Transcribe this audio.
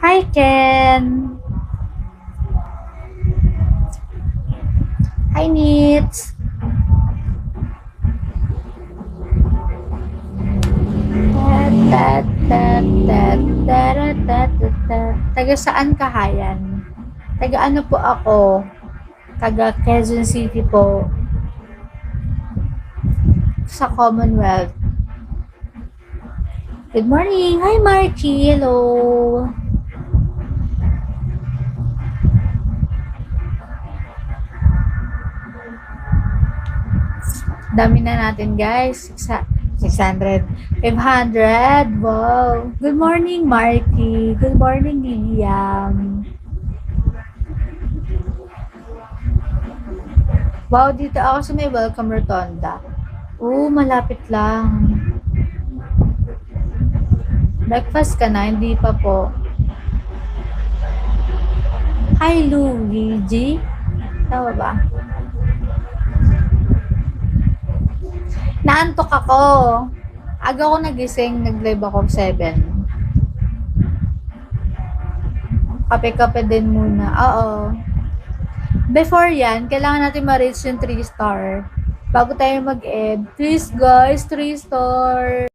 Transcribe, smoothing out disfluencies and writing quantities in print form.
Hi, Ken. Hi, Nits. Tat, tat, tat, tarat, tat, tat, tat. Taga saan kahayan? Taga ano po ako? Taga Quezon City po. Sa Commonwealth. Good morning. Hi, Marky. Hello. Dami na natin, guys. 600. 500. Wow. Good morning, Marky. Good morning, Liliam. Wow, dito ako sa may Welcome Rotonda. Malapit lang. Breakfast ka na? Hindi pa po. Hi, Luigi. Tama ba? Naantok ako. Aga ko nagising, nag-live ako 7. Kape-kape din muna. Oo. Before yan, kailangan natin ma-reach yung 3 star. Bago tayo mag-end. Please guys, 3 star.